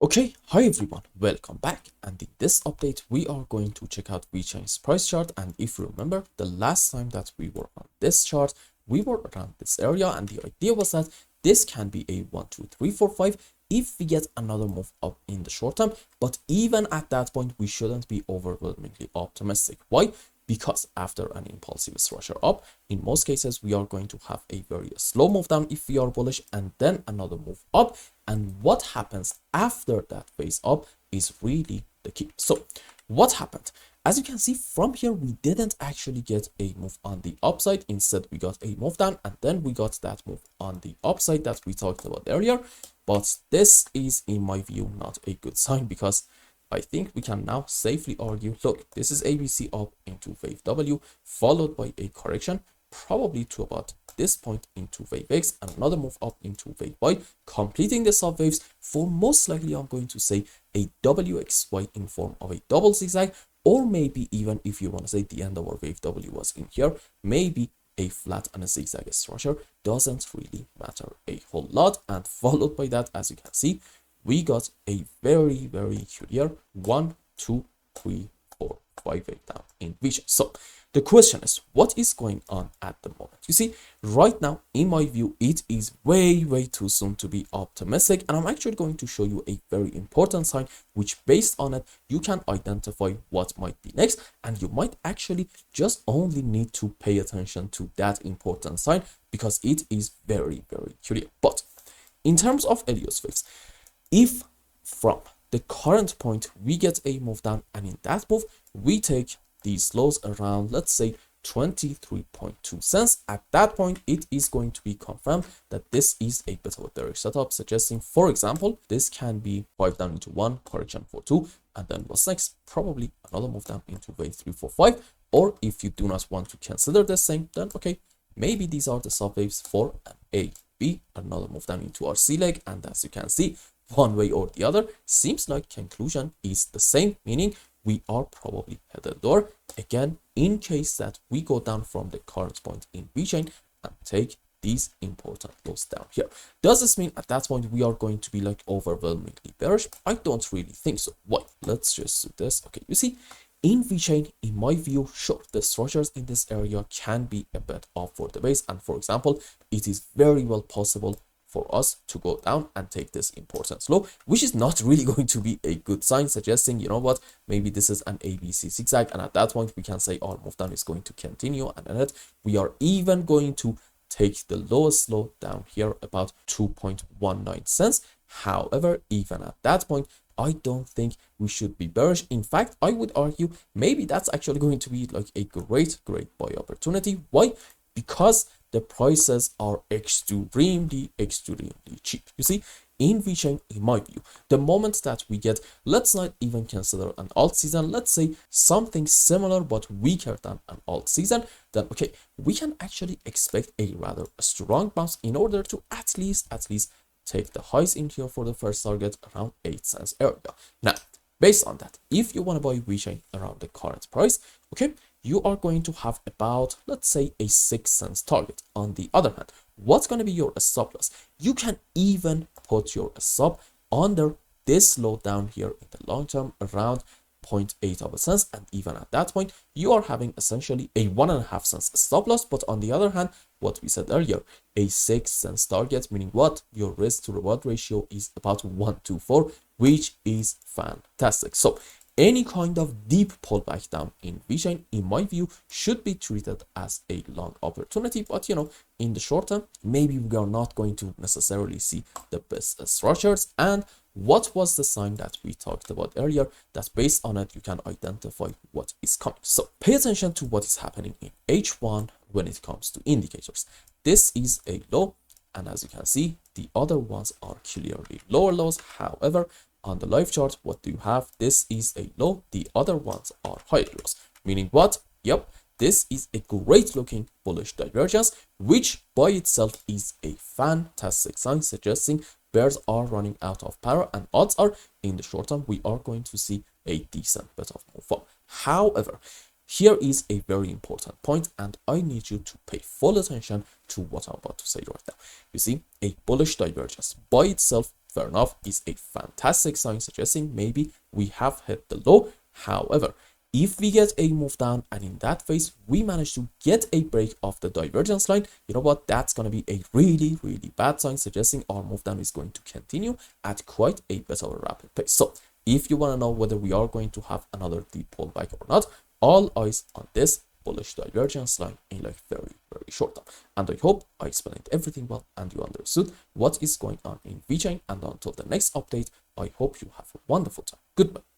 Okay, hi everyone, welcome back, and in this update we are going to check out VeChain's price chart. And if you remember, the last time that we were on this chart, we were around this area, and the idea was that this can be a 1 2 3 4 5 if we get another move up in the short term. But even at that point, we shouldn't be overwhelmingly optimistic. Why? Because after an impulsive structure up, in most cases we are going to have a very slow move down if we are bullish, and then another move up. And what happens after that phase up is really the key. So what happened? As you can see from here, we didn't actually get a move on the upside. Instead, we got a move down, and then we got that move on the upside that we talked about earlier. But this is, in my view, not a good sign, because I think we can now safely argue, look, this is ABC up into wave W, followed by a correction, probably to about this point into wave X, and another move up into wave Y, completing the sub waves for most likely, I'm going to say, a WXY in form of a double zigzag, or maybe even, if you want to say the end of our wave W was in here, maybe a flat and a zigzag structure. Doesn't really matter a whole lot. And followed by that, as you can see, we got a very clear 1 2 3 4 5 8 down in VeChain. So the question is, what is going on at the moment? You see, right now, in my view, it is way too soon to be optimistic, and I'm actually going to show you a very important sign, which based on it, you can identify what might be next, and you might actually just only need to pay attention to that important sign, because it is very clear. But in terms of Elliott waves, if from the current point we get a move down, and in that move we take these lows around, let's say, 23.2 cents, at that point it is going to be confirmed that this is a bit of a bearish setup, suggesting, for example, this can be 5 down into 1, correction for 2, and then what's next? Probably another move down into wave 3 4 5. Or if you do not want to consider the same, then okay, maybe these are the sub waves for an A, B, another move down into our C leg. And as you can see, one way or the other, seems like conclusion is the same, meaning we are probably headed door again, in case that we go down from the current point in VeChain and take these important lows down here. Does this mean at that point we are going to be like overwhelmingly bearish? I don't really think so. Why? Let's just do this. Okay, you see, in VeChain, in my view, sure, the structures in this area can be a bit off for the base, and for example, it is very well possible for us to go down and take this important low, which is not really going to be a good sign, suggesting, you know what, maybe this is an ABC zigzag, and at that point we can say our move down is going to continue, and in it we are even going to take the lowest low down here, about 2.19 cents. However, even at that point, I don't think we should be bearish. In fact, I would argue maybe that's actually going to be like a great buy opportunity. Why? Because the prices are extremely cheap. You see, in VeChain, in my view, the moment that we get, let's not even consider an alt season, let's say something similar but weaker than an alt season, then okay, we can actually expect a rather strong bounce in order to at least take the highs in here for the first target around 8 cents area. Now, based on that, if you want to buy VeChain around the current price, okay, you are going to have about, let's say, a 6 cents target. On the other hand, what's going to be your stop loss? You can even put your stop under this low down here in the long term around 0.8 of a cents, and even at that point you are having essentially a 1.5 cents stop loss. But on the other hand, what we said earlier, a 6 cents target, meaning what? Your risk to reward ratio is about 1 to 4, which is fantastic. So any kind of deep pullback down in VeChain, in my view, should be treated as a long opportunity. But you know, in the short term, maybe we are not going to necessarily see the best structures. And what was the sign that we talked about earlier, that based on it you can identify what is coming? So pay attention to what is happening in H1 when it comes to indicators. This is a low, and as you can see, the other ones are clearly lower lows. However, on the live chart, what do you have? This is a low, the other ones are higher lows, meaning what? Yep, this is a great looking bullish divergence, which by itself is a fantastic sign, suggesting bears are running out of power, and odds are in the short term we are going to see a decent bit of move up. However, here is a very important point, and I need you to pay full attention to what I'm about to say right now. You see, a bullish divergence by itself fair enough, is a fantastic sign suggesting maybe we have hit the low. However, if we get a move down and in that phase we manage to get a break of the divergence line, you know what, that's going to be a really bad sign suggesting our move down is going to continue at quite a bit of a rapid pace. So if you want to know whether we are going to have another deep pullback or not, all eyes on this bullish divergence line in like very short time. And I hope I explained everything well and you understood what is going on in VeChain. And until the next update, I hope you have a wonderful time. Goodbye.